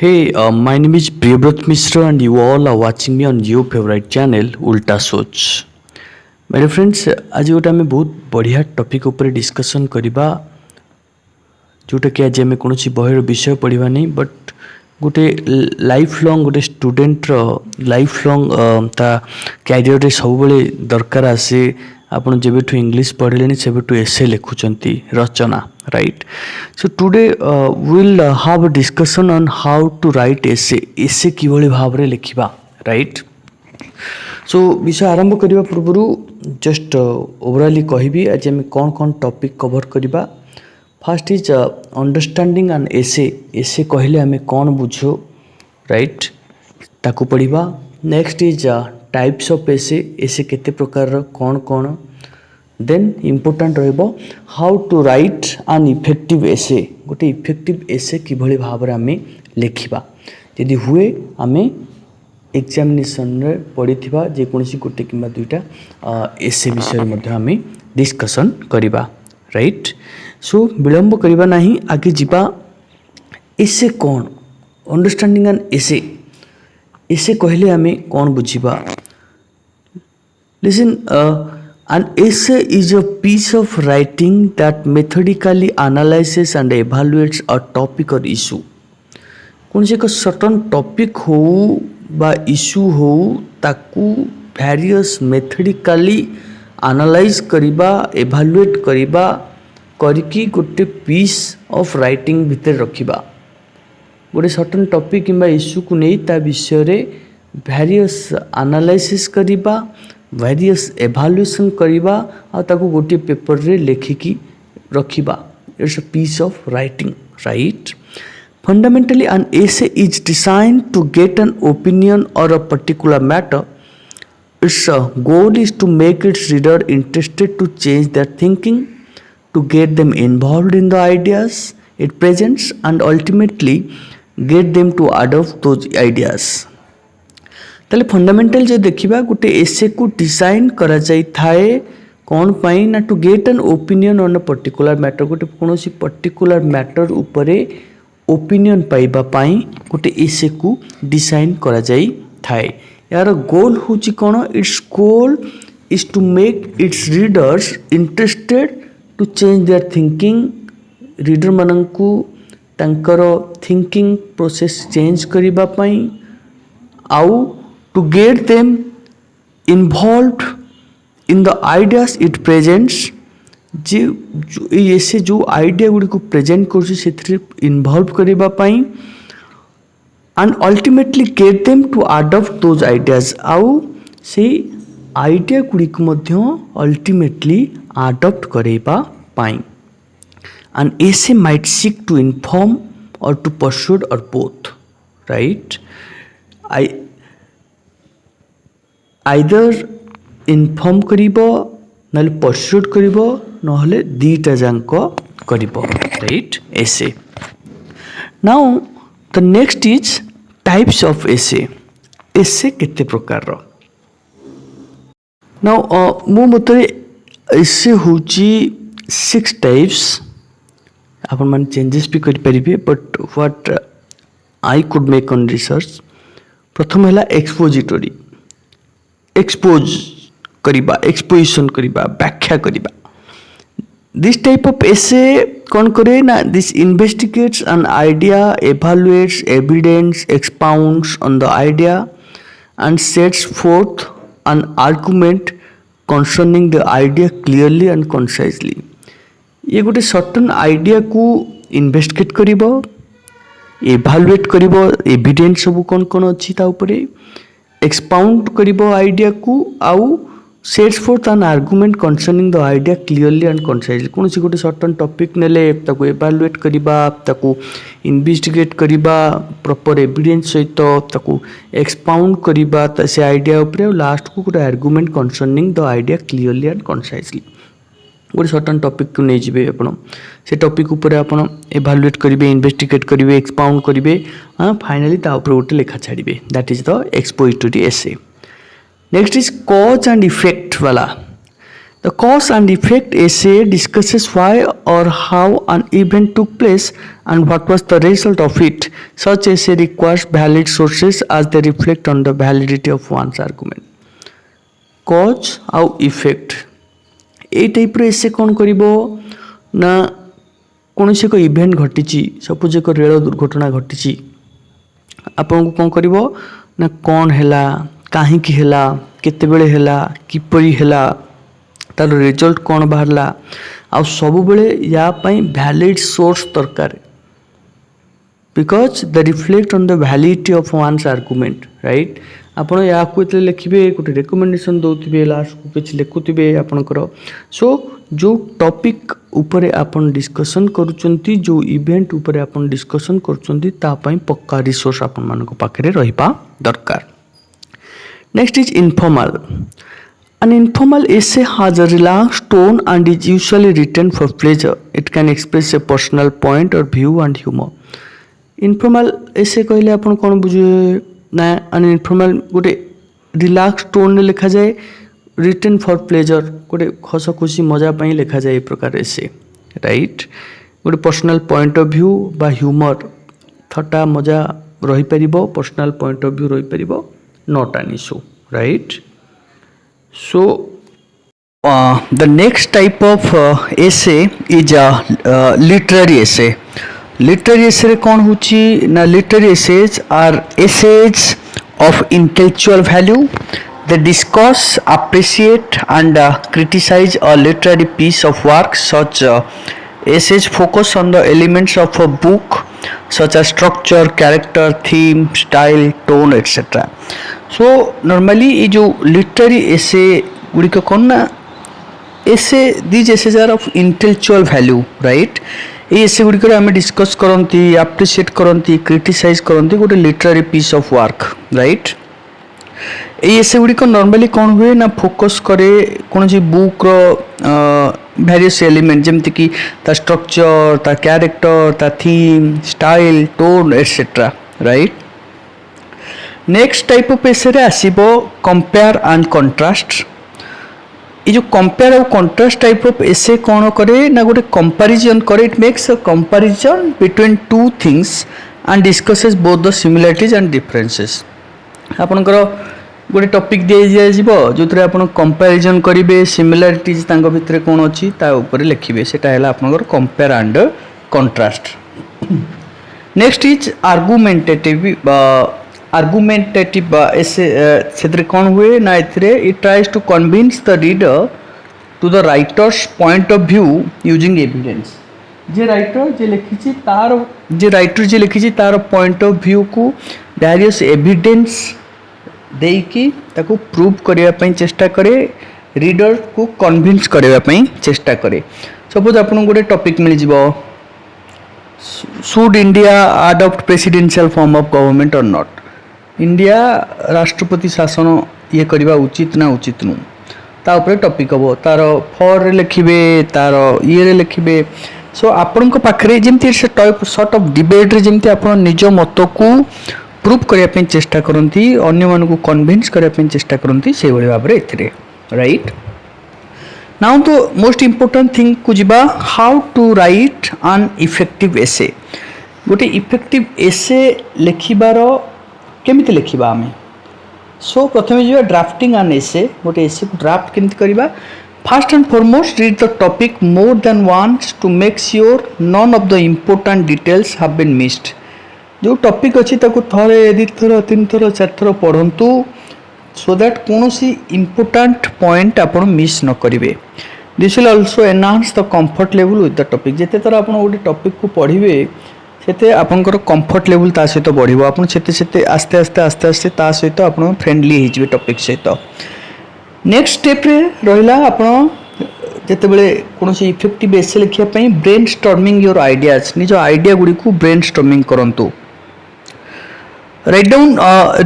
Hey, my name is Priyabrat Mishra, and you all are watching me on your favorite channel, Ulta Soch. मेरे friends आज गोटे आम बहुत बढ़िया topic ऊपर डिस्कशन करवा जोटा कि आज आम कौन बहर विषय पढ़ा नहीं बट गोटे लाइफ लॉन्ग गोटे स्टूडेंटर लाइफ लॉन्ग ता कैरियर सब दरकार आसे आपन जेबेठु इंग्लिश पढ़ले सेबेठु एसे लिखुंट रचना right. So today will have a discussion on how to write essay essay किभली भाव रे लिखिबा राइट. सो विषय आरंभ करने पूर्व जस्ट ओवराली कहबी आज आम कौन कौन टॉपिक कवर करवा. First is understanding and essay essay कहले आम कौन बुझो राइट ताकू पढ़ा. Next is types of essay essay केते प्रकार कौन कौन. देन इम्पोर्टाट रहिबो how to write an effective essay गोटे इफेक्टिव एसे किभली भाव रे आमे लिखिबा यदि हुए आमे एग्जामिनेशन रे पढ़िथिबा जे कोनसी गोटे किंबा दुईटा एसे विषय मध्ये आमे डिस्कशन करिबा राइट. सो विलंब करिबा नाही आगे जिबा. एसे कौन अंडरस्टैंडिंग एन एसे एसे कहले आमे कौन बुझिबा. Listen an essay is a piece of writing that methodically analyzes and evaluates a topic or issue. कौन से एक सर्टन टॉपिक हो बा इश्यू हो ताकू वेरियस मेथडिकली एनालाइज करिबा एभालुएट करिबा करकी गोटे पीस ऑफ राइटिंग भितर रखिबा. गोटे सर्टन टॉपिक किंबा इश्यू को नहीं ता विषय रे वेरियस एनालाइसिस करिबा वेरियस एभालुएसन करिबा आ ताकू गोटे पेपर रे लेखिकी रखिबा. It's a piece of writing right. Fundamentally an essay is designed to get an opinion or a particular matter. Its goal is to make its reader interested to change their thinking to get them involved in the ideas it presents and ultimately get them to adopt those ideas. ताले fundamental जो देखिबा गोटे एसे को design करा जाई थाए कौन पाई ना to get an opinion on a particular matter गोटे कोनोसी पर्टिकुलर मैटर उपरे ओपिनियन पाइबा पाई गोटे एसे को डिजाइन करा जाई थाए. यार गोल होची कोन its goal is to make its readers interested to change their thinking. Reader मानंकु तांकर थिंकिंग प्रोसेस चेंज करिबा पई आउ to get them involved in the ideas it presents. जे ऐसे जो आइडिया गुडी को प्रेजेंट करछि सेथि इन्वॉल्व करिबा पई and ultimately get them to adopt those ideas आउ से आइडिया गुडी को मध्य अल्टीमेटली adopt करेबा पाई. An essay might seek to inform or to persuade or both, right? Either inform करिबो नले persuade करिबो नहले दीटा जांको करिबो right essay. Now the next is types of essay. essay केते प्रकार रो. Now मो मतरे इससे होची 6 टाइप्स अपन मान चेंजेस भी कर परिबे but what I could make on research. प्रथम हैला एक्सपोजिटरी एक्सपोज करिबा एक्सपोजिशन करिबा व्याख्या करिबा. दिस टाइप ऑफ एसे कौन करे ना this investigates an idea evaluates evidence expounds on the idea and sets forth an argument concerning the idea clearly and concisely. ये गोटे सर्टन आइडिया को इन्वेस्टिगेट करिबो एभालुएट करिबो एविडेंस सब कौन कौन अच्छी ता ऊपर एक्सपाउंड करिबो आइडिया को आउ sets forth an argument concerning the idea clearly and concisely. कौन सी गोटे सर्टन टॉपिक नेले ताको एभालुएट करिबा ताको इन्वेस्टिगेट करिबा प्रॉपर एविडेंस सहित ताको एक्सपाउंड करिबा से आइडिया ऊपर लास्ट को गोटे argument concerning the idea clearly and concisely. गोटे सर्टन टॉपिक को नहीं जिबे आपण से टॉपिक ऊपर आपण एभालुएट करिवे इन्वेस्टिगेट करिवे एक्सपाउंड करिवे फाइनली ता ऊपर गोटे लेखा छाड़िबे. That is the expository essay. Next is cause and effect वाला. The cause and effect essay discusses why or how an event took place and what was the result of it. Such essay requires valid sources as they reflect on the validity of one's argument. Cause ଆଉ effect ଏଇ ଟାଇପ୍ର ଏସେ କ'ଣ କରିବ ନା କୌଣସି ଏକ event ଘଟିଛି, ସପୋଜ ଏକ ରେଳ ଦୁର୍ଘଟଣା ଘଟିଛି, ଆପଣଙ୍କୁ କ'ଣ କରିବ ନା କ'ଣ ହେଲା, କାହିଁକି ହେଲା, କେତେବେଳେ ହେଲା, କିପରି ହେଲା, ତାର ରେଜଲ୍ଟ କ'ଣ ବାହାରିଲା, ଆଉ ସବୁବେଳେ ୟା ପାଇଁ ଭ୍ୟାଲିଡ୍ ସୋର୍ସ ଦରକାର, because the reflect on the validity of once argument, right. ଆପଣ ୟାକୁ ଯେତେବେଳେ ଲେଖିବେ ଗୋଟେ ରେକମେଣ୍ଡେସନ୍ ଦେଉଥିବେ, ଲାଷ୍ଟକୁ କିଛି ଲେଖୁଥିବେ ଆପଣଙ୍କର। ସୋ ଯେଉଁ ଟପିକ୍ ଉପରେ ଆପଣ ଡିସ୍କସନ୍ କରୁଛନ୍ତି, ଯେଉଁ ଇଭେଣ୍ଟ ଉପରେ ଆପଣ ଡିସ୍କସନ୍ କରୁଛନ୍ତି, ତା ପାଇଁ ପକ୍କା ରିସୋର୍ସ ଆପଣମାନଙ୍କ ପାଖରେ ରହିବା ଦରକାର। Next is informal. An informal essay has a relaxed tone and is usually written for pleasure. It can express a personal point or view and humor. Informal essay कहले आपण कौन बुझे ना, an informal गोटे रिलैक्स टोन में लिखा जाए, written for pleasure गोटे हस खुशी मजा पाई लिखा जाए ए प्रकार essay, राइट। गोटे पर्सनल पॉइंट ऑफ व्यू बा ह्यूमर, थट्टा मजा रही परिबो, पर्सनल पॉइंट ऑफ व्यू रही परिबो, not an issue, right. So the next type of essay is literary essay. Literary essay कौन होची ना, literary essays are essays of intellectual value. They discuss, appreciate and criticize a literary piece of work. Such essays focus on the elements of a book such as structure, character, theme, style, tone, etc. So normally ये जो literary essay गुड़िक कौन ना, essay these essays are of intellectual value, right। ये essay गुड़िक आम discuss करती, appreciate करती, criticize करती गोटे literary piece of work, right। ये essay गुड़िक normally कौन हुए ना, फोकस करे कौन सी बुक रो various element जमती कि ता structure, ता character, ता theme, style, tone, etc, right। Next type of essay रे आसीबो कंपेयर एंड कंट्रास्ट। ये जो कंपेयर और कंट्रास्ट टाइप ऑफ एसे कौन करे ना, गोटे कंपैरिजन करे, it makes a comparison between two things and discusses both the similarities and differences. आपनकर गोटे टॉपिक दे दिया जिवो जोतरे आपण कंपैरिजन करिवे, सिमिलरिटीज तांग भितरे कोन अछि ता ऊपर लिखिबे, सेटा हैला आपनकर compare and contrast. Next is argumentative essay क्षेत्र कौन हुए ना, इतरे it tries to convince the reader to the writer's point of view using evidence। जे राइटर जे लिखिछि तार, जे राइटर जे लिखिछि तार पॉइंट ऑफ व्यू को वेरियस एविडेंस देकी ताको प्रूव करिया पई चेष्टा करे, रीडर को कन्विंस करिया पई चेष्टा करे। सपोज आपन गोटे टॉपिक मिल जिवो, should India adopt presidential form of government और नॉट। इंडिया राष्ट्रपति शासन ये करवा उचित ना उचित नु, ता ऊपर टॉपिक हबो, तार फॉर रे लिखिबे, तार ये रे लिखिबे। सो आपन को पाखरे जेमति से टाइप सॉर्ट ऑफ डिबेट रे जेमति आपन निज मत को प्रूव करिया पे चेष्टा करंती, अन्य मन को कन्विंस करिया पे चेष्टा करंती, से भली भाबरे एथिरे, राइट। नाउ तो मोस्ट इंपोर्टेंट थिंग को जिबा, how to write an effective essay. गोटे इफेक्टिव एसे लिखिबार केमिति लिखिबा आमे। सो प्रथमे जो ड्राफ्टिंग एन एसे, गोटे एसे को ड्राफ्ट केमिति करिबा। First and foremost read the topic more than once to make sure none of the important details have been missed. जो टॉपिक अछि ताको थरे, दि थर, तीन थर, चार थर पढंतु, सो दैट कोनोसी इंपोर्टेंट पॉइंट आपण मिस न करिवे। This will also enhance the comfort level with the topic. जेते तर आपण गोटे टॉपिक को पढिबे सेते आपनकर कंफर्ट लेवल ता सहित बढ़िबो, आपण सेते सेते आस्ते आस्ते आस्ते आस्ते ता सहित आपण फ्रेंडली हे जिवे टॉपिक सहित। नेक्स्ट स्टेप रे रहिला आपण जेते बेले कोनोसी इफेक्टिव एसे लिखिया पई ब्रेनस्टॉर्मिंग योर आइडियाज, निज आइडिया गुडी को ब्रेनस्टॉर्मिंग करंतु। Write down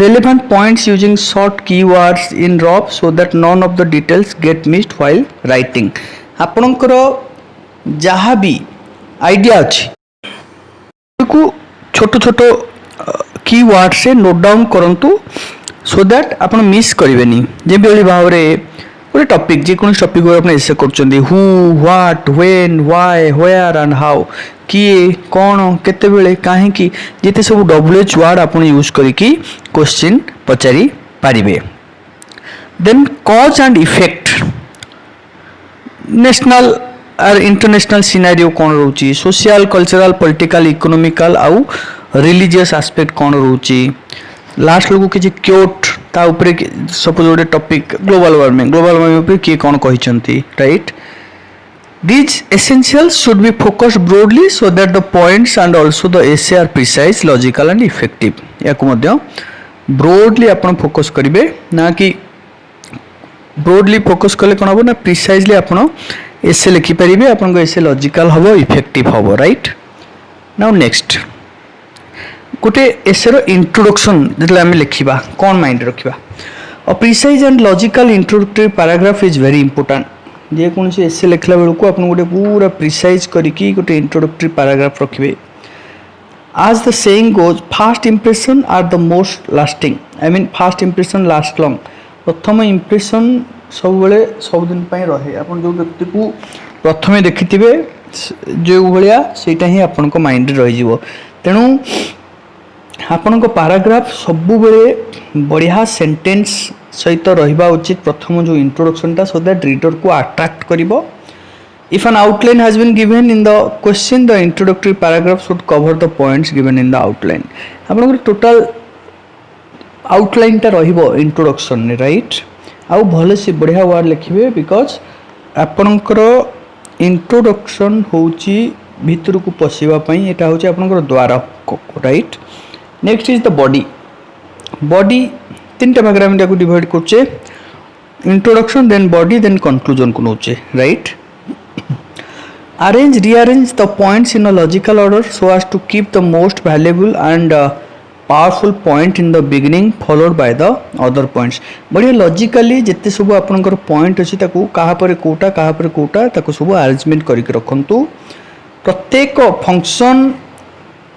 relevant points using short keywords in rough so that none of the details get missed while writing। आपनकर जहाँ भी आइडिया अच्छी को छोटो छोटो कीवर्ड से नोट डाउन करंतु, सो दैट आपण मिस करिवेनी। जे बेली भाव रे गोटे गोटे टॉपिक जेकोसी टॉपिक आप एसे कर who what when why where and how किए कौन केतेबेले कहीं जिते सब WH वर्ड आप यूज करके क्वेश्चन पचारि पारिबे। Then cause and effect national or international scenario कौन रोची सोशल कल्चरल पॉलिटिकल इकोनॉमिकल आउ रिलीजियस एस्पेक्ट कौन रोची लास्ट लोग किसी क्योट ता ऊपर सपोज गोटे टॉपिक ग्लोबल वार्मिंग ऊपर किए कौन कहिसंती right. These essentials should be focused broadly so that the points and also the essay are precise, logical and effective. या को मध्य broadly अपन focus करिवे ना कि broadly focus कले कौन हबो ना precisely अपन essay लिखि परिबे अपन को essay logical हबो effective हबो right। Now next गोटे essay रो introduction जतले हम लिखिबा कौन माइंड रखिबा a precise and logical introductory paragraph is very important। जे कौन से एसे लिखला बेलू को आपन गोटे पूरा प्रिसाइज करिकी गोटे इंट्रोडक्टरी पैराग्राफ रखिबे। As the saying goes first impression are the most lasting I mean first impression last long प्रथम इंप्रेशन सब बेले सब दिन पई रहे आपन जो व्यक्ति को प्रथमे देखिथिबे जो भलिया सेटा ही आपन को माइंड रे रहि जिवो तेनु आपन को पैराग्राफ सब बेले बढ़िया सेंटेंस सहित रहिबा उचित प्रथम जो इंट्रोडक्शन ता सो दैट रीडर को अट्रैक्ट करिवो। If an outline has been given in the question the introductory paragraph should cover the points given in the outline आपन को टोटल आउटलाइन ता रहिबो इंट्रोडक्शन ने राइट आउ भले से बढ़िया वर्ड लिखिबे बिकॉज़ आपन को इंट्रोडक्शन होची भीतर को पसिबा पई एटा होची आपन को द्वार right. Next is the body तीन टा भाग में को डिवाइड करछे introduction then body then conclusion को नोचे right. Arrange rearrange the points in a logical order so as to keep the most valuable and powerful point in the beginning followed by the other points बढ़िया logically जिते सब आपनकर point अछि ताकू कहा पर कोटा ताकू सब अरेंजमेंट करके रखंतु। प्रत्येक function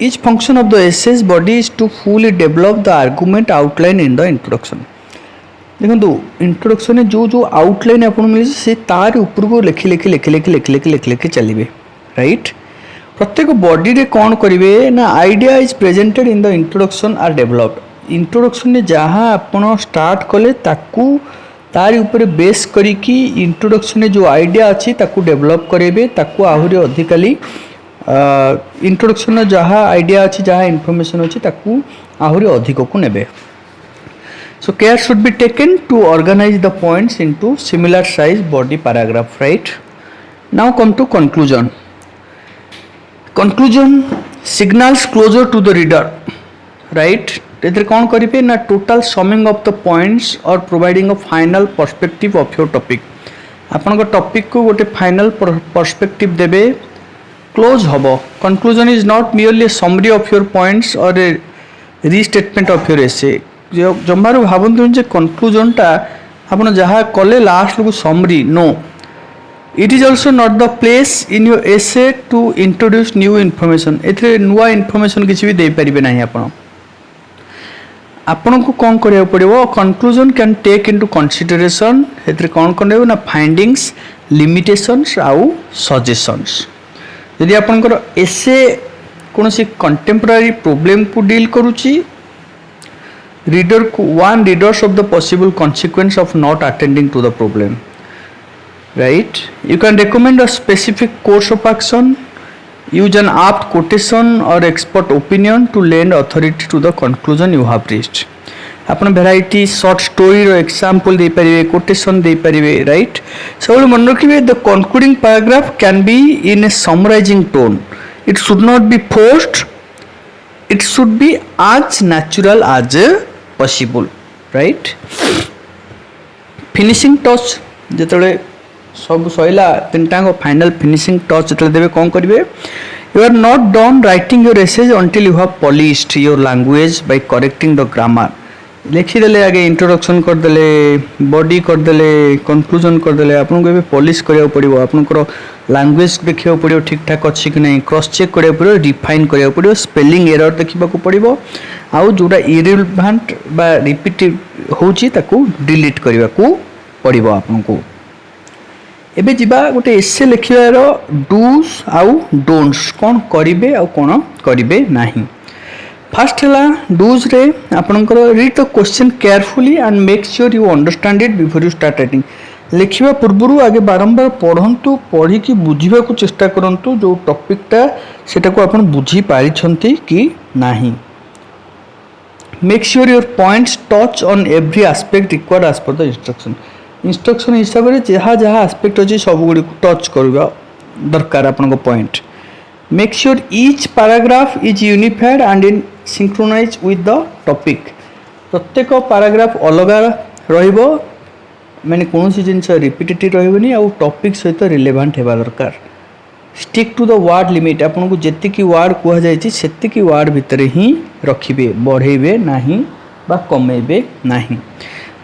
each function of the essay's body is to fully develop the argument outline in the introduction। देखो इंट्रोडक्शन जो जो आउटलाइन आपन मिले से तार ऊपर को लिखि चलिए राइट। प्रत्येक बॉडी रे कौन करिवे ना idea is presented in the introduction are developed introduction ने जहाँ आपन स्टार्ट कले ताकू तार ऊपर बेस करिकी इंट्रोडक्शन ने जो आइडिया अच्छी ताकू डेवलप करेबे ताकू आहुरी अधिकाली इंट्रोडक्शन जहाँ आइडिया अच्छी जहाँ इनफॉरमेशन अच्छी ताकू आहुरी अधिक को नेबे। So care should be taken to organize the points into similar size body paragraph right. Now come to conclusion signals closure to the reader right. एथरे कौन करिवे ना total summing of the points or providing a final perspective of your topic आपन को topic को गोटे final perspective देबे close हबो। Conclusion is not merely a summary of your points or a restatement of your एसे जमारू भावନ୍ତୁ जे conclusion टा आपण जहाँ कले लास्ट को summary no it is also not the place in your essay to introduce new information एथरे नुआ इनफॉरमेशन किसी भी दे परिबे नाही आपण को कौन करिया पड़िबो conclusion can take into consideration एथरे कौन करबो ना फाइंडिंग्स लिमिटेशंस आउ सजेशंस। यदि आपनकर एसे कौन सी कंटेम्पररी प्रॉब्लम को डील करुची रीडर को warn readers of the possible consequence of not attending to the problem right. You can recommend a specific course of action use an apt quotation or expert opinion to lend authority to the conclusion you have reached। आपन variety short story रो example दे परिवे quotation दे परिवे right. सब मन रखिबे the concluding paragraph can be in a summarizing tone it should not be forced it should be as natural as possible right. Finishing touch जेतले सब सइला तीनटा को फाइनल फिनिशिंग टच जेतले देबे कोन करिवे you are not done writing your essays until you have polished your language by correcting the grammar लिखिदेले आगे introduction करदेले body करदेले conclusion करदेले आपन को पॉलिश करिया पड़िबो आपनकर लैंग्वेज देखिया पड़िबो ठीक ठाक अछि कि नहीं क्रॉस चेक करिया पड़िबो डिफाइन करिया पड़िबो स्पेलिंग एरर देखिबा को पड़िबो आउ जोटा इरिलेवेंट बा रिपीट होची ताकू डिलीट करिया को पड़िबो आपन को एबे जिबा गोटे एसे लिखिबार डूज आउ डोंट्स कौन करिवे आउ कौन करिवे नाही। फर्स्ट है डूज रे आपनकर read the question carefully and make sure you understand it before you start writing. लिखिबा पूर्व आगे बारंबार पढ़ंतु पढ़ी की बुझिबा को चेष्टा करंतु जो टॉपिकटा सेटा को आपन बुझी पारिछंती कि नाही। Make sure your points touch on every aspect required as per the instruction हिसाब से जहाँ जहाँ एस्पेक्ट अच्छे सब गुड़ी टच करवा दरकार आपन point. Make sure each paragraph is unified and in synchronise with the topic. प्रत्येक पैराग्राफ अलग रहिबो माने कौन सी जिनस रिपीटेटिव रहबनी आ टॉपिक सहित रिलेवेंट हेबा दरकार। Stick to the word limit आपन को जेति की वर्ड कुहा जायछि सेति की वर्ड भितर ही रखिबे बढ़ेबे नाही बा कमेबे नाही।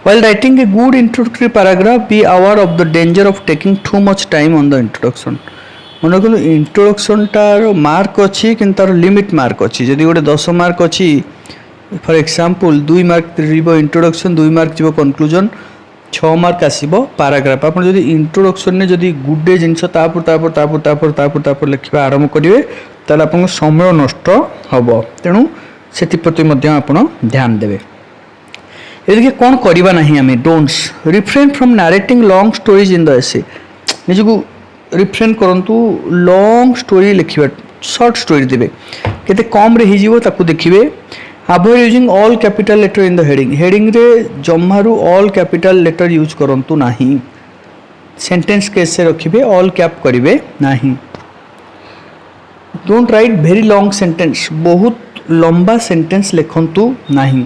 While writing a good introductory paragraph, be aware of the danger of taking too much time on the introduction. मन को इंट्रोडक्शन टार मार्क अच्छी कि तार लिमिट मार्क अच्छी जदि गोटे 10 मार्क अच्छी फॉर एग्जांपल 2 मार्क जीवो इंट्रोडक्शन 2 मार्क जीवो कंक्लूजन 6 मार्क आसीबो पैराग्राफ। आपन जदि इंट्रोडक्शन ने जदि गुडे जिंस तापर लिखिबा आरंभ करिवे ताले आपन समय नष्ट हबो तेनु सेति प्रति मध्ये आपन ध्यान देबे। ये कौन करवा नहीं आम don'ts refrain from narrating long stories in the essay निजको रिफ्रेन करंतु लॉन्ग स्टोरी लिखिबा शॉर्ट स्टोरी देबे केते कम रे हिजिवो ताकू देखिबे। Avoid using all capital letter in the heading रे जम्मारू ऑल कैपिटल लेटर यूज करंतु नाही। सेंटेंस केस से रखिबे ऑल कैप करिवे नाही। Don't write very long sentence बहुत लंबा सेंटेंस लिखंतु नाही।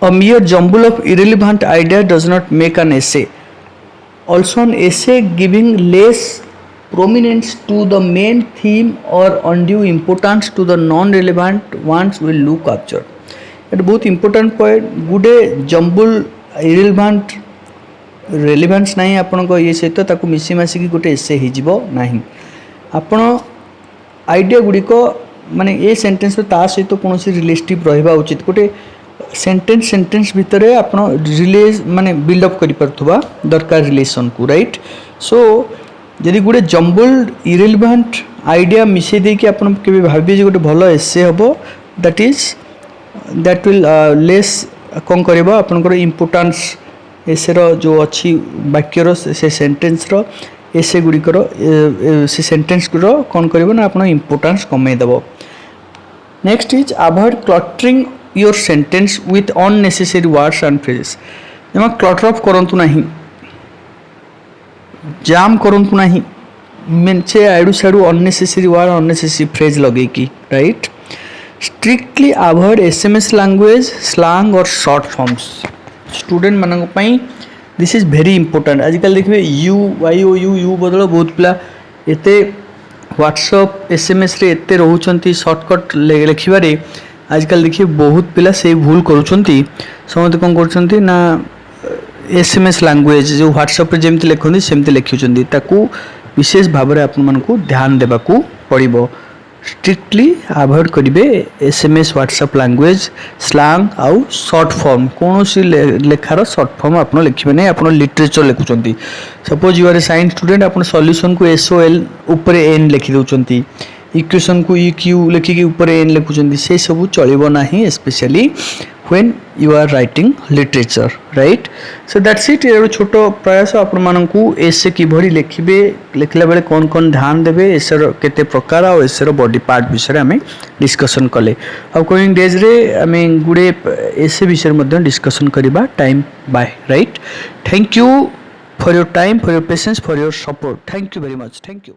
A mere jumble of irrelevant ideas does not make an essay. Also, an essay giving less prominence to the main theme or undue importance to the non-relevant ones will lose capture. It बहुत important point. गुडे jumble irrelevant relevance नहीं आपन को ये सहित ताकू मिसी मासी की गोटे essay ही जीवो नहीं। आपन आइडिया गुडी को माने ये सेंटेंस ता सहित कौन सी रिलेटिव रहबा उचित गोटे सेंटेंस भितर आपन रिलेज माने बिल्डअप करि परथुबा दरकार रिलेशन को राइट। सो जदि गुडे जम्बल्ड इरेलेवेंट आइडिया मिसे दे कि आपन केबे भाबी जे गोटे भलो एसे हबो दैट विल लेस कोन करबा आपनकर इंपोर्टेंस एसे रो जो अछि वाक्य रो से सेंटेंस रो एसे गुडी करो से सेंटेंस रो कोन करबो ना आपन इंपोर्टेंस कमे देबो। Next is avoid cluttering your sentence with unnecessary words and phrases. जमा क्लटर अफ करंतु नहीं जाम करंतु नहीं मेंचे आडू साडू अननेसेसरी वर्ड अननेसेसरी फ्रेज लगे की right. Strictly avoid SMS language slang और शॉर्ट फॉर्म्स। स्टूडेंट मानक पई दिस इज वेरी इंपोर्टेंट। आजकल देखिए यू वाई ओ यू बदल बहुत पिला एते व्हाट्सएप एसएमएस रे एते रहउचंती शॉर्टकट लिखिबारे आजकल देखिए बहुत पिला से भूल करूछंती समते कौन करूछंती ना एसएमएस लैंग्वेज जो व्हाट्सएप रे जेमति लिखुंदी सेमति लिखुछंती ताकू विशेष भाव में आपण मानकू ध्यान देबाकू पड़िबो। स्ट्रिक्टली अवॉइड करिवे एसएमएस व्हाट्सएप लैंग्वेज स्लैंग आउ शॉर्ट फॉर्म कौन सी लेखार शॉर्ट फॉर्म आपन लिखिबे नै आपन लिटरेचर लिखुछंती। Suppose you are a science student आपन सॉल्यूशन को एसओएल ऊपर एन लिखि दउछंती इक्वेशन को इक्यू लिखिकी ऊपर एन लिखुचंती से सब चलिबो नाही specially when you are writing literature right. So that's it ये छोटो प्रयास आपण मानकू एसे कि भरी लिखिबे लिखला बेले कौन कौन ध्यान देबे एसर केते प्रकार और एसर बॉडी पार्ट विषय हमें डिस्कशन कले। अपकमिंग डेज रे हमें गुडे एसे विषय मध्ये डिस्कशन करिबा time by right. Thank you for your time for your patience for your support. Thank you very much. Thank you.